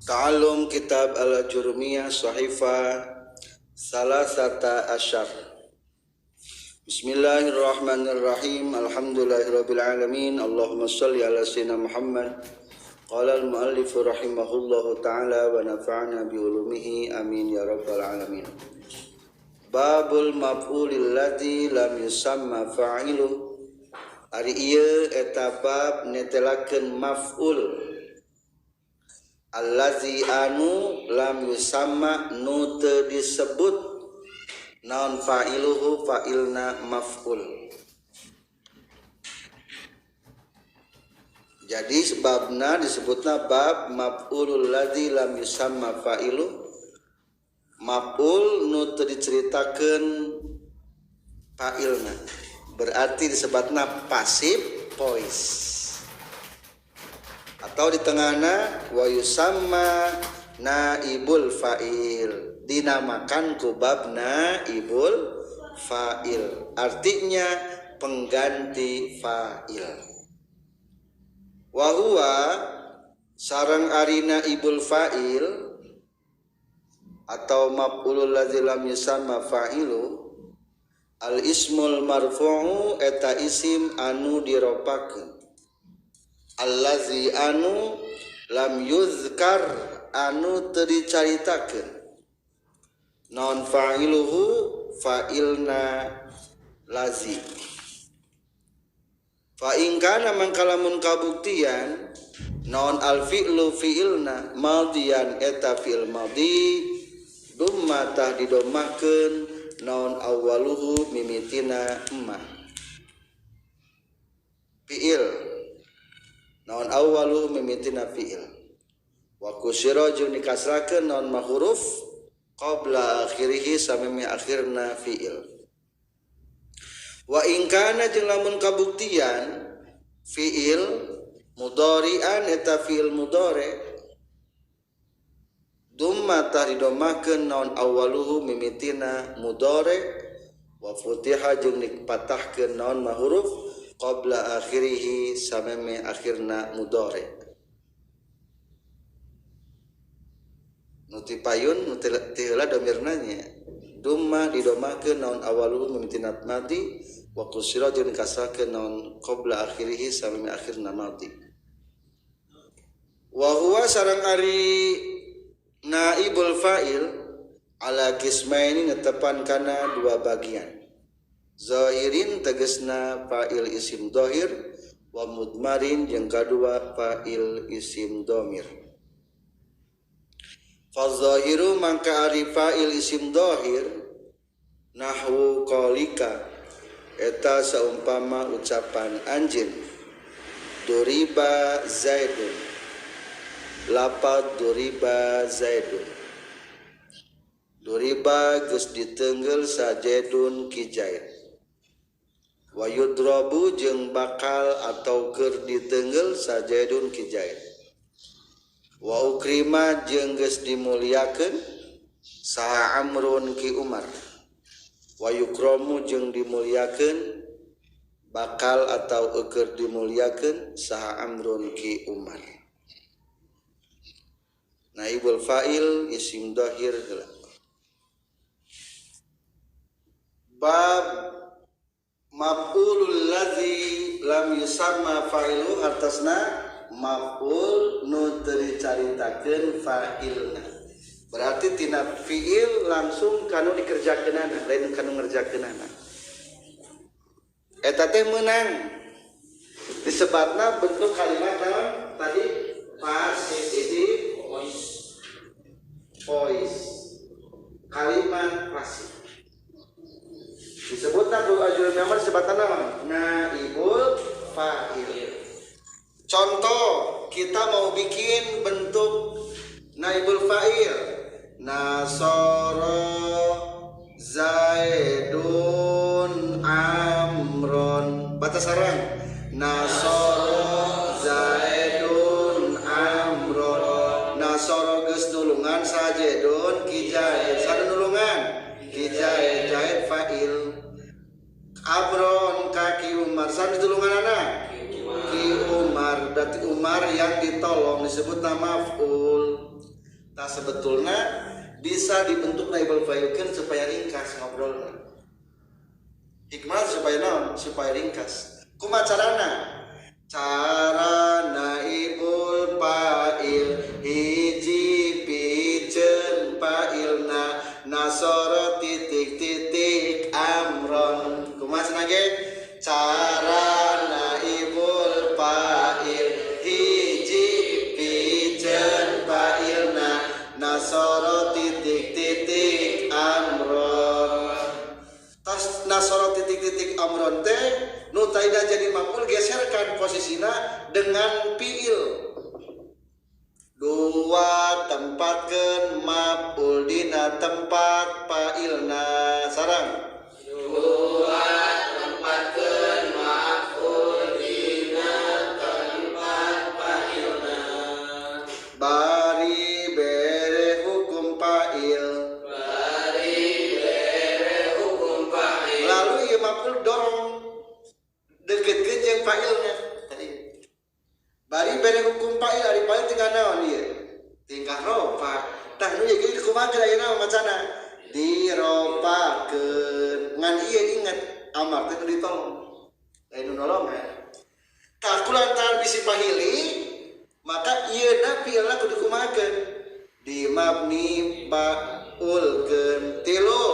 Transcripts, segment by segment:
Ta'allum kitab al-Jurmiyah Sahifa Salasata Asyar. Bismillahirrahmanirrahim. Alhamdulillahirabbil alamin. Allahumma shalli ala sayyidina Muhammad. Qala al-muallif rahimahullahu ta'ala wa nafa'ana bi ulumihi amin ya rabbal alamin. Babul maf'ulil ladzi lam yusamma fa'ilu. Ari ieu eta bab netelakeun maf'ul allazi anu lam yusamma nu teu disebut naon fa'iluhu fa'ilna maf'ul. Jadi sebabna disebutna bab maf'ulul ladzi lam yusamma fa'ilu, maf'ul nu teu diceritakeun fa'ilna. Berarti disebutna pasif voice. Atau di tengahna wa yusamma naibul fa'il, dinamakan ku bab naibul fa'il, artinya pengganti fa'il. Wa huwa sareng ari naibul fa'il atau maf'ulul ladzi lam yusamma fa'ilu, al ismul marfu'u eta isim anu diropakeun, allazi anu lam yuzkar anu teu dicaritakeun naon fa'iluhu fa'ilna lazi. Fa in kana mangkalamun kabuktian naon al fi'lu fi'ilna madian eta fi'il madi dumma tah didomahkeun naon awwaluhu mimitina emma fi'il naon awwalu mimitina fi'il wa kusira jeung dikasrakeun naon mahuruf qabla akhirih sameme akhirna fi'il. Wa in kana jeung lamun kabuktian fi'il mudhari'an eta fi'il mudhari dumma taridomahkeun naon awwaluhu mimitina mudhari wa futiha jeung dipatahkeun naon mahuruf qabla akhirih sameme akhirna mudhari. Nuti payun nuti heula domirna nya dumma didomahkeun naon awaluhu mimitina madi wa kusira jeung kasrakeun naon qabla akhirih sameme akhirna madi. Wa huwa sareng ari naibul fa'il ala qismaini netepan kana dua bagian. Zahirin tegesna fa'il isim dhahir wa mudmarin yang kedua fa'il isim dhamir. Fa zahiru mangka ari fa'il isim dhahir nahwu qaulika eta saumpama ucapan anjeun duriba zaidun, lapad duriba zaidun, duriba geus diteunggel sajaidun ki zaid, wa yudrabu jeung bakal atau keur diteunggel sajaidun ki zaid, wa ukrima jeung geus dimuliakeun saha amrun ki umar, wa yukramu jeung dimuliakeun bakal atau keur dimuliakeun saha amrun ki umar. Naibul fa'il isim dhahir heula. Bab maf'ulul ladzi lam yusamma fa'ilu hartasna maf'ul nu teu dicaritakeun fa'ilna. Berarti tina fi'il langsung kanu dikerjakeunana lain kanu ngerjakeunana. Eta teh meunang disebutna bentuk kalimat naon tadi pasif voice, kalimat pasif. Disebutna ku ajrul memang disebutna naon? Naibul fa'il. Contoh, kita mau bikin bentuk naibul fa'il. Nasara Zaidun Amron. Batas sarang. Nasara Zaidun Amron. Nasara geus nulungan sajaidun ki zaid. Sada nulungan ki zaid, zaid fa'il. Amron kaki Umar, sada nulungan anak ki Umar berarti Umar yang ditolong disebut nama maf'ul. Nah sebetulnya bisa dibentuk naibul fa'ilkeun supaya ringkas ngobrolna. Hikmah supaya naon? Supaya ringkas. Kumaha carana? Cara naibul fa'il hiji piceun fa'ilna nasoro titik amron. Kumaha cenah ge? Cara naibul fa'il hiji piceun fa'ilna nasoro titik amron. Tas nasoro titik amron teh nu taida jadi maf'ul geserkan posisina dengan fi'il. Dua tempatkeun maf'ul dina tempat fa'ilna sareng. Dua tempatkeun maf'ul dina tempat fa'ilna. Bari bere hukum fa'il. Bari bere hukum fa'il. Lalu ieu maf'ul dorong deketkeun jeung fa'ilna tadi. Bari bere hukum fa'il ari fa'il tinggal naon ieu? Tingkah ropa. Tah nu jadi kumaha ayeuna macana? Diropakeun. Ngan ieu inget amar teh ditolong. Lain nolong ya. Tah kulantaran bisi pahili maka ieuna fi'ilna kudu kumahakeun? Dimabni fa'ulkeun. Tilu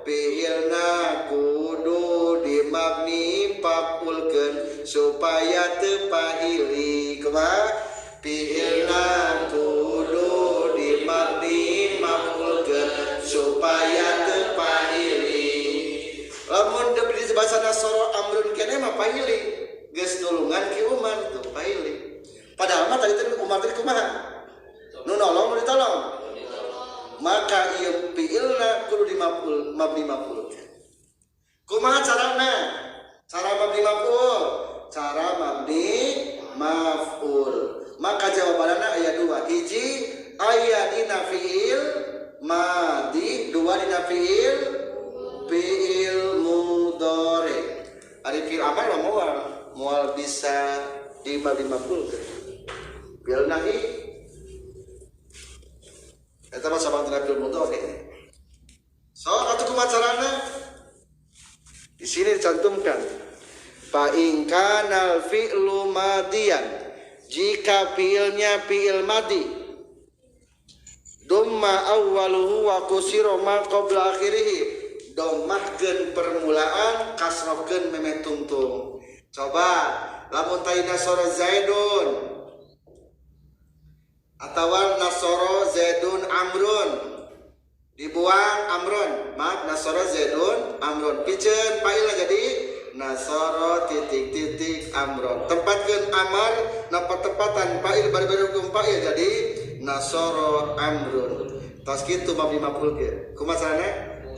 fi'ilna kudu dimabni fa'ulkeun supaya teu pahili. Kumaha? Fi'ilna kudu dimabni maf'ulkeun supaya teu pahili. Lamun di bahasa nasoro amrun keneh mah pahili. Geus tulungan ki Umar tuh pahili. Padahal mah tadi Umar teh kumaha? Nu nolong nu ditolong. Maka ieu fi'ilna kudu dimaf'ul mabni maf'ul. Kumaha carana? Cara mabni maf'ul. Cara mabni maf'ul. Maka jawabanna aya dua. Hiji aya dina fi'il madi, dua dina fi'il mudhari. Ari fi'il amar mah moal bisa di mabni maf'ul. Fi'il nahi eta mah sabang tina fi'il mudhari. So atuh kumaha carana? Di sini dicantumkan fa in kana fi'lu madiyan, jika fi'ilnya fi'il madi, dumma awwaluhu wa kusira ma qabla akhirih, dhammahkeun permulaan kasrohkeun meme tungtung. Coba lamun tadi nasara zaidun atawa nasara zaidun amrun, dibuang amrun, maaf nasara zaidun amrun, piceun fa'ilna jadi nasara titik amron. Tempatkeun amar na patepatan fa'il bari-bari hukum fa'il jadi nasara amrun. Tas kitu mabni maf'ul ge. Kumaha carana?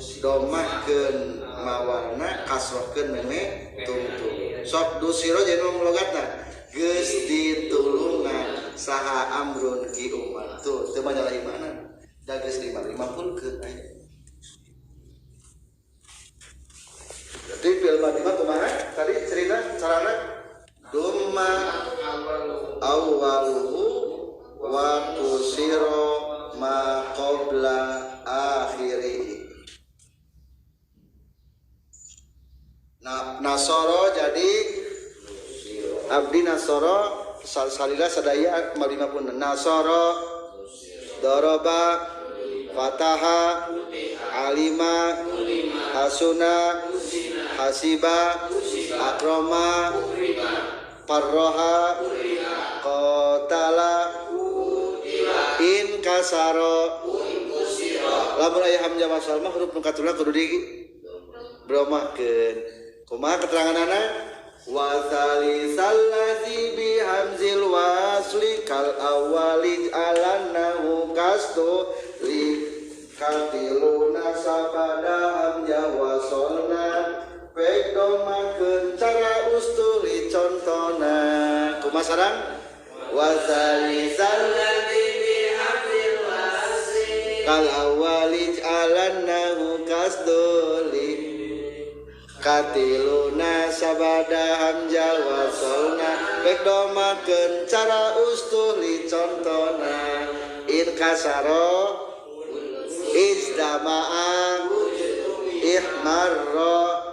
Dhammahkeun mawarna kasrohkeun meme tungtung. Sok dusiro jadi logatna geus ditulungan saha amrun ki Umar. Tuh teu mah nyalahi mana? Da geus mabni maf'ulkeun aya. Jadi fi'il madi mah kumaha? Tadi cerita carana dumma awwaluhu wa kusira ma qabla akhirih. Nah, nasoro jadi abdi nasoro salila sadaya mabni maf'ul. Nasoro daraba fataha alima hasuna hasiba akroma parroha qatala in kasaro. Lamun aya hamzah wasal mah huruf nu katuna kudu di bromahkeun. Kumaha keteranganana? Wa salisal ladzi bi hamzil wasli kal awwali alannahu kastu li katiluna sabada hamzah wasolna pedomakeun cara ustuli contona. Kumaha sareng? Wa salisal ladzi bi hamzil wasli kal awwali alannahu kastu li katiluna sabada hamzah wasolna bek domakeun cara ustuh li contona in kasaro izdama'a ihmarra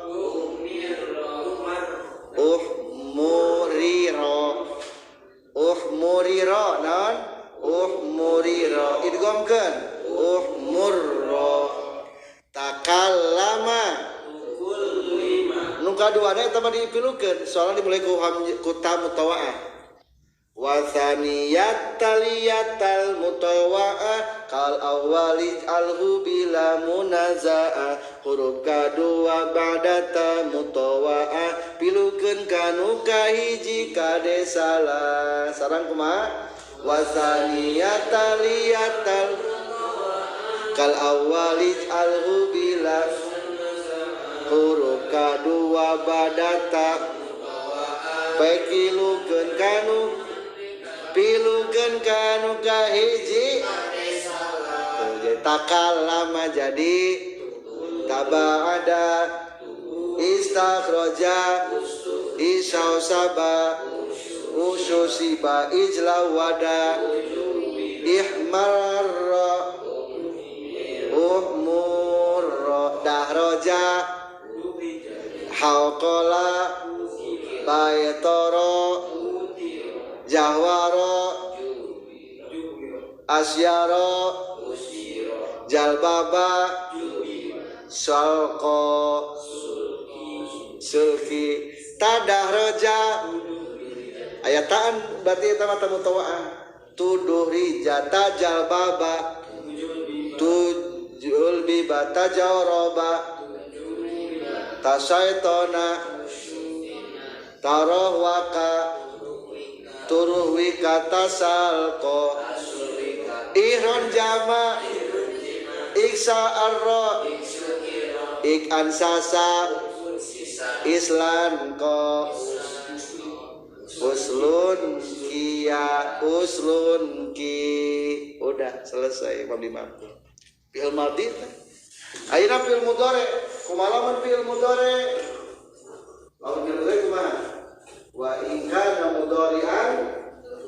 uhmuriro non uhmuriro idghamkeun uhmurro takallama nu kaduana eta mah dipilukeun soalna dimulai ku ta mutawa'ah wa tsaniyat taliyatal mutawa'ah kal awwali alhu bila munaza'a huruf kadua ba'data mutawa'ah pilukeun kanu kahiji kade salah sareng kumaha wa tsaniyat taliyatal kal awwali alhu bila huruf kadua badata pilukeun kanu kahiji takallama jadi taba'ada istakhraja isausaba ususiba ijlawada ihmarra uhmurra dahroja hauqala baytoro jahwaro asyaro jalbaba salqo sulki tadahroja ayataan berarti eta mah mutawa'ah tuduh rijata jalbaba tujul bibata jawroba tasaitona taroh waka turuh wika tasalko ihron jama iksa arro ik ansasa islan ko uslun ki udah selesai bab 5 fi'il madhi ayeuna fi'il mudhari kumalamun fi'il mudhari lamun fi'il mudhari kumaha wa in kana mudhari'an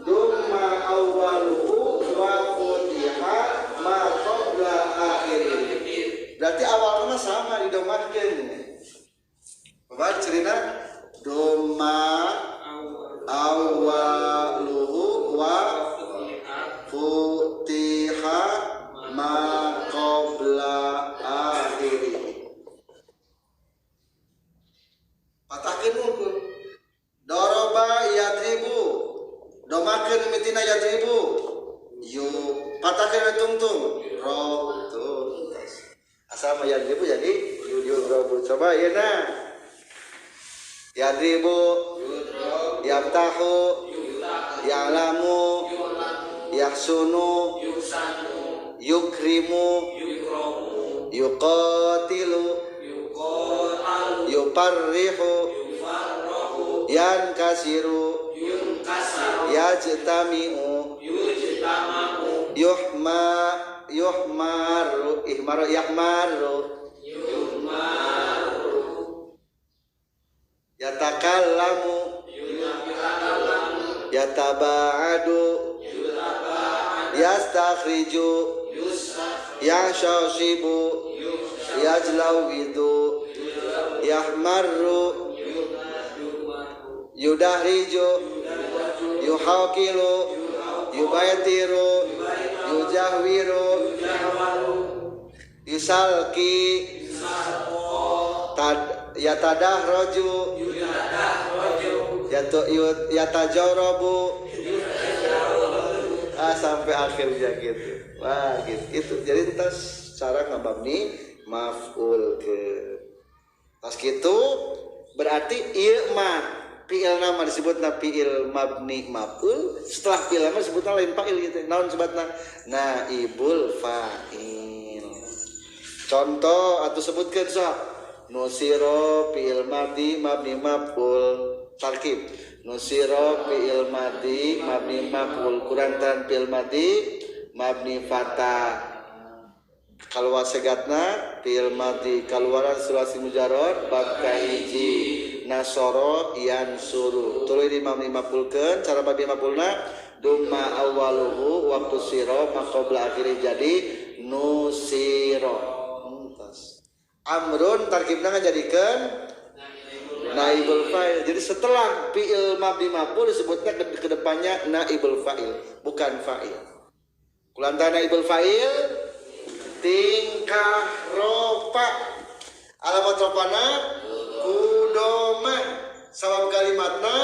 dumma awwaluhu wa futiha ma qabla akhirih berarti awalnya sama didomakeun bapak cerita dumma awwaluhu wa futiha ma qabla akhirih patahkeun unggul doroba yadribu domakeun mitina yadribu yu patahkeun tungtung ro tuh asal mah yadribu jadi yudrobu coba ieu na yadribu yaftahu ya'lamu yahsunu yukrimu yuqatilu yuparrihu yankasiru yajtami'u yuhmaru yahmaru yatakallamu yataba'adu yastakhriju yashashibu yajlawidu yahmarru yudahriju yuhaqilu yubaytiru yujahwiru yusalki yatadahroju yatajawrabu sampai akhirnya gitu. Wah gitu. Itu jadi tas cara ngababni maf'ul ke. Tas gitu berarti ieu mah fi'il nama disebutna fi'il mabni maf'ul, setelah fi'il nama disebutna lain fa'il gitu. Naon sebutna naibul fa'il. Contoh atau sebutkeun sok nusiro fi'il madi mabni maf'ul tarkib nusiro fi'il madi mabni maf'ul kurantan fi'il madi mabni fatah Keluar segatna fi'il madhi keluaran sulasi mujarrad bab kahiji nasoro yansuru tuluy Imam dimapulkeun cara bab dimapulna dumma awaluhu waktu siro maqobla akhiri jadi nusiro amrun tarkibna ngajadikeun naibul fa'il. Jadi setelah fi'il mabni maf'ul disebutnya ke depannya naibul fa'il bukan fa'il. Kulantara naibul fa'il tingkah ropa alamat ropana kudoma sabab kalimatna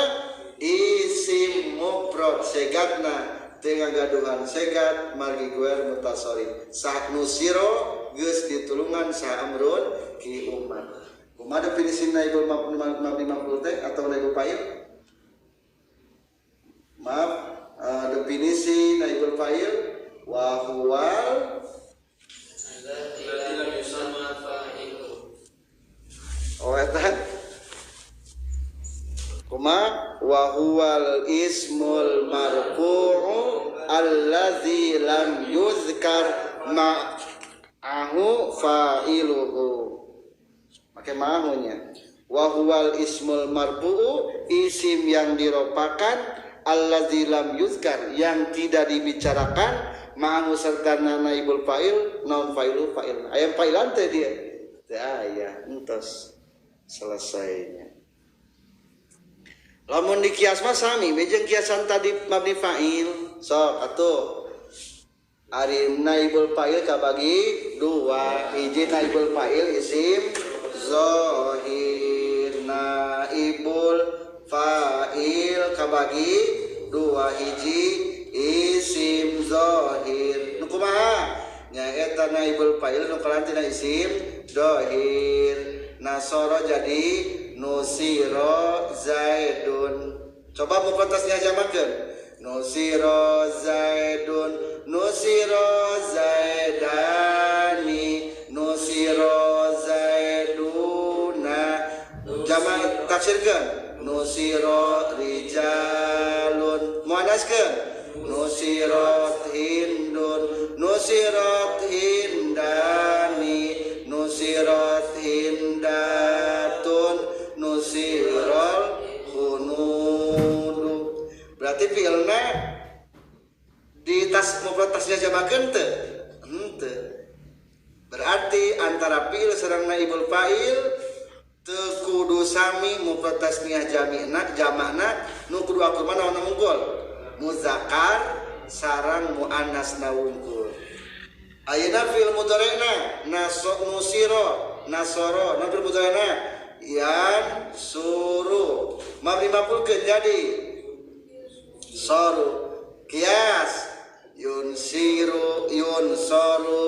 isim mufrad segatna tengah gaduhan segat margi guer mutasarrif sah nusiro geus ditulungan sah amrun ki umat kumaha definisi naibul mabni maf'ul teh atau naibul fa'il maaf definisi naibul fa'il wa huwal wa huwal ismul marfu'u allazi lam yuzkar ma'ahu fa'iluhu. Pakai ma'ahunya. Wa huwal ismul marfu'u isim yang diropakan allazi lam yuzkar yang tidak dibicarakan ma'ahu serta naibul fa'il non fa'ilu fa'il. Aya fa'ilan teh dia. Teh aya entos selesainya. Lamun di kias mah sami bejeng kiasan tadi mabni fa'il sok atuh ari naibul fa'il kabagi dua hiji naibul fa'il isim zahir naibul fa'il kabagi dua hiji isim zahir nu kumaha nyaeta naibul fa'il nu karantina isim zahir nasoro jadi nusiro zaidun coba mukotasnya jamakeun nusiro zaidun nusiro zaidani nusiro zaiduna jamak tafsirkeun nusiro rijalun muannaskeun nusirot hindun nusirot hindani nusirot hindatun nusirol hunudu berarti fi'ilna di tas mufrad tasnya jamakeun teu henteu berarti antara fi'il sareng naibul fa'il teu kudu sami mufrad tasniah jamakna nu kudu akur mana anu unggul muzakkar sareng muannasna unggul. Ayeuna fi'il mudhari'na nusiro nasoro na fi'il mudhari'na yan suru mabni maf'ulkeun jadi soru kias yunsiru yunsoru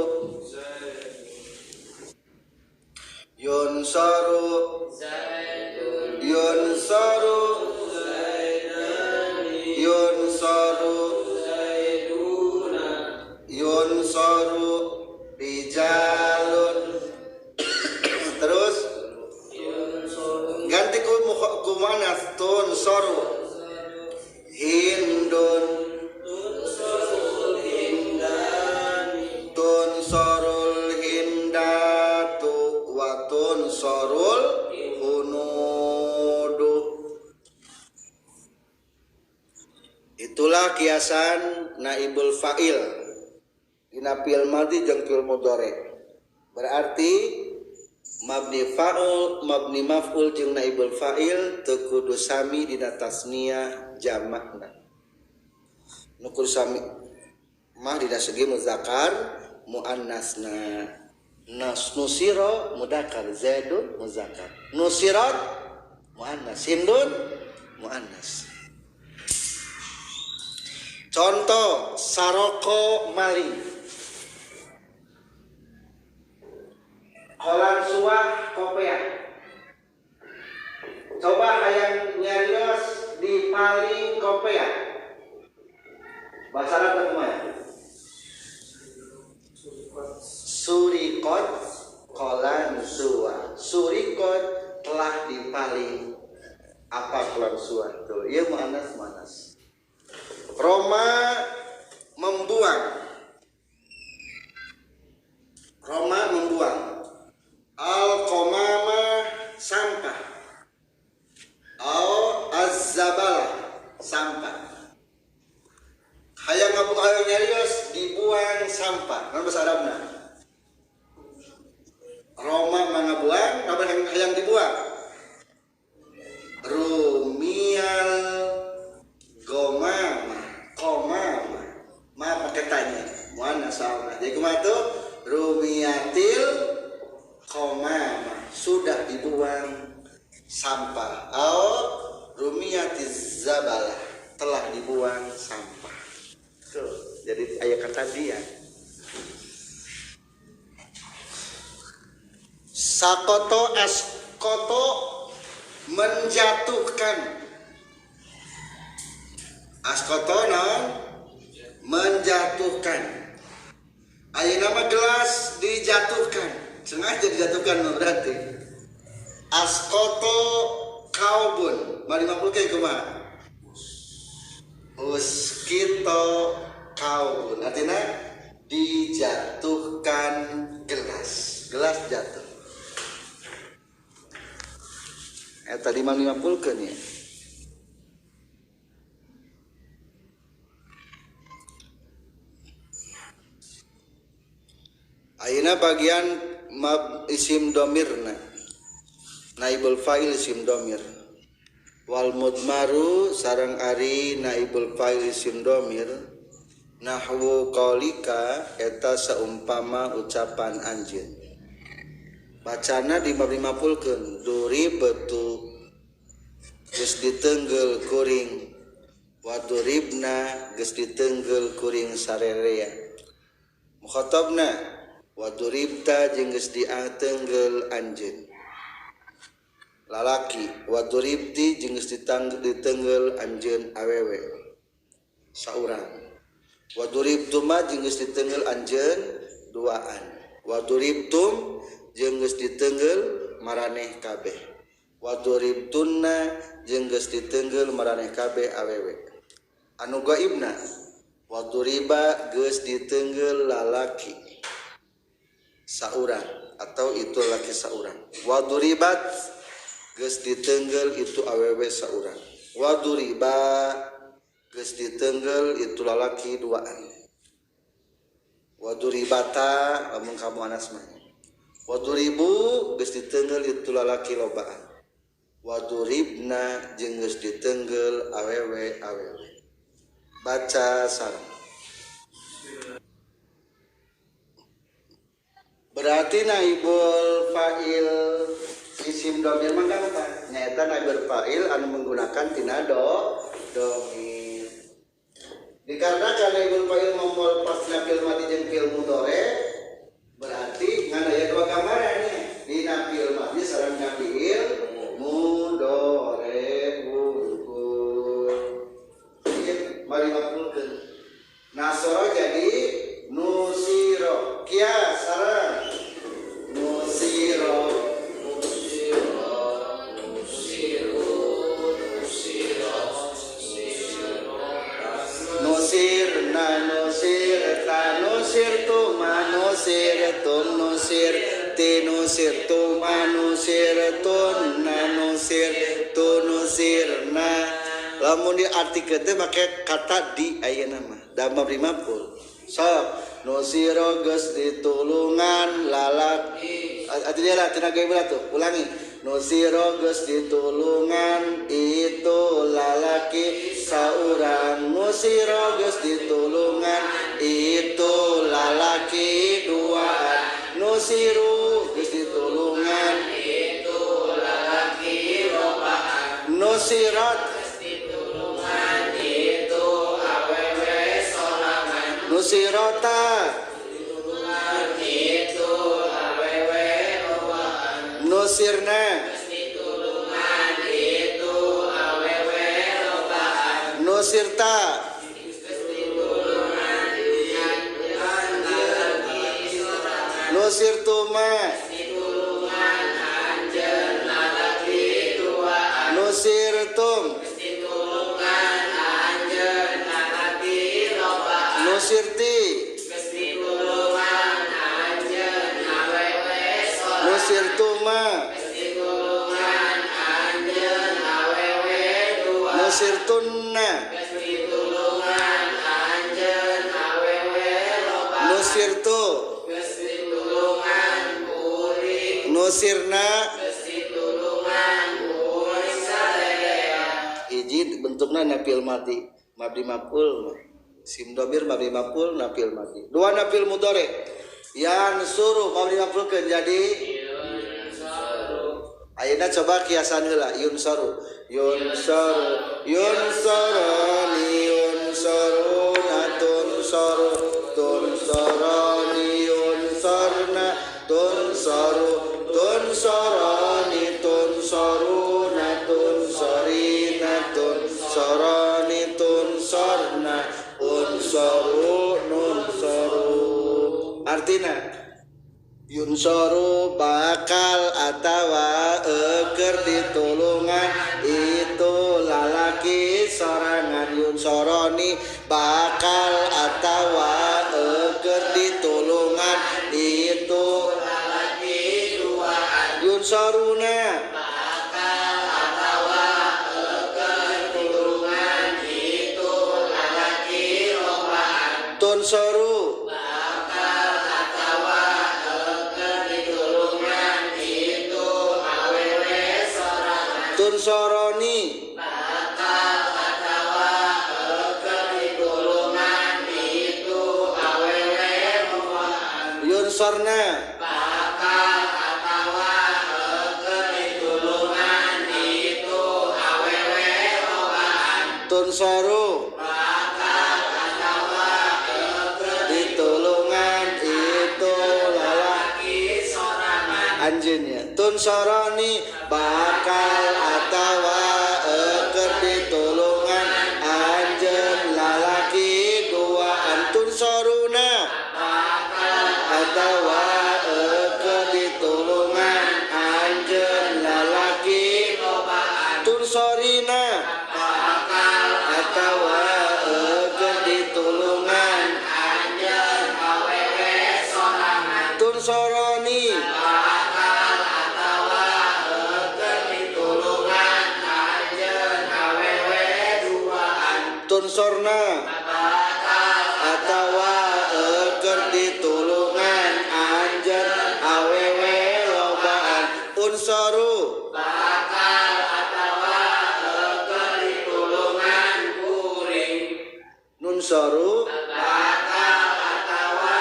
yunsoru yunsoru yunsoru yunsoru rijalun terus ganti ku muannas tunsoru hindun tunsorul hindatu wa tunsorul hunudu. Itulah kiasan naibul fa'il dina fi'il madhi jeung fi'il mudhari. Berarti mabni fa'ul mabni maf'ul jeung naibul fa'il teu kudu sami dina tasniyah jamakna. Nu kudu sami mah dina segi muzakkar muannasna. Nusiro mudzakkar zaidun muzakkar. Nusirat muannas hindun muannas. Contoh saroko maling kolan suah kopiah coba hayang nyarios di paling kopiah bahasa Arab kumaha surikot kolan suah surikot telah dipaling apa kolan suah tuh ieu muannas Roma membuang Roma membuang. Al-qamama sampah. Au az-zabala sampah. Hayang nyarios dibuang sampah. Naon bahasa Arabna? Roma mangabuang, apa hayang dibuang? Rumiyal gomama, komama. Ma pakai tanya. Muannas sauna. Jadi kumaha tuh? Rumiyatil komama. Sudah dibuang sampah. Au rumiyatiz zabala. Telah dibuang sampah. Tuh, jadi ayat kata dia. Sakoto askoto menjatuhkan. Askoto non menjatuhkan. Ayat nama gelas dijatuhkan. Sengaja dijatuhkan berarti. Askoto kaubun. Mari 50 ke kumaha? Uskito kaubun, artinya dijatuhkan gelas jatuh. Tadi 50 kan ya. Ayeuna bagian isim domirna, naibul fa'il isim domir. Wal mudmaru sareng ari naibul fa'il isim domir nahwu qaulika eta saumpama ucapan anjeun. Bacana di bab 50keun duri betu geus diteunggel kuring wa duribna geus diteunggel kuring sarerea. Mukhatabna wa duribta jeung geus diteunggel anjeun. Lalaki wa duribti jeung geus diteunggel anjeun awewe saurang. Wa duribtuma jeung geus diteunggel anjeun duaan. Wa duribtum jeung geus diteunggel maraneh kabeh. Wa duribtunna jeung geus diteunggel maraneh kabeh awewe. Anu gaibna wa duriba geus diteunggel lalaki saurang atau itu laki saurang. Wa duribat geus diteunggel itu awewe saurang. Wa duriba geus diteunggel itu lalaki duaan. Wa duribata lamun kamu anas mah. Wa duribu geus diteunggel itu lalaki lobaan. Wa duribna jeung geus diteunggel awewe. Baca sareng. Berarti naibul fa'il isim domir mangga apa? Nyaeta naibul fa'il anu menggunakan tina domir. Dikarenakan naibul fa'il momol pasna fil madi jeung fil mudhari berarti ngan aya dua gambaran nih. Dina fil madi sareng fil mudhari bungkul. Ieu mari mapulkeun. Nasoro jadi nusiro. Kia sareng nusiro. Lamun diartikeun teh make kata di ayeuna mah dama 50 sok nusiro geus ditulungan lalaki artinya lah tenaga ibu tuh ulangi nusiro geus ditulungan itu lalaki saurang nusiro geus ditulungan itu lalaki duaan nusiru geus ditulungan itu lalaki robaan nusirat nusirota itu awewe roaan nusirna itu awewe roaan nusirta nusirtuma nusirtum nusirti nusirtu nusirna hiji bentukna nafil mati mabdi maf'ul sim dhamir mabdi maf'ul nafil mati dua nafil mudhari yansuru mabdi maf'ul keun jadi ayeuna coba kiasan heula yunsaru yunsaru yunsarani yunsaruna tunsaru tunsarani yunsarna tunsaru tunsarani tunsaruna tunsarina tunsarani tunsarna unsaru nunsaru artina yunsaru bakal atawa keur ditulungan itu lalaki sorangan yunsoroni bakal atawa keur ditulungan itu lalaki duaan yunsoruna bakal atawa keur ditulungan itu lalaki lombaan tunsoru tunsoroni bakal atawa keur ditulungan itu awewe lombaan yunsorna bakal atawa keur ditulungan itu awewe lombaan tunsoru bakal atawa keur ditulungan itu lalaki sorangan anjeunnya tunsoroni bakal atawa keur ditulungan anjeun lalaki duaan tunsoruna bakal atawa keur ditulungan anjeun lalaki lobaan tunsorina bakal atawa keur ditulungan anjeun awewe sorangan tunsoroni tunsorna bakal atawa keur ditulungan anjeun awewe lobaan unsoru bakal atawa keur ditulungan kuring nunsoru bakal atawa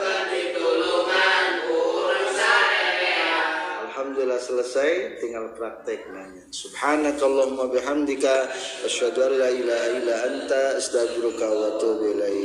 keur ditulungan kuring sarerea alhamdulillah selesai tinggal prakteknya subhanakallahumma bihamdika asyhadu an la ilaha illa anta astaghfiruka wa atubu ilaik.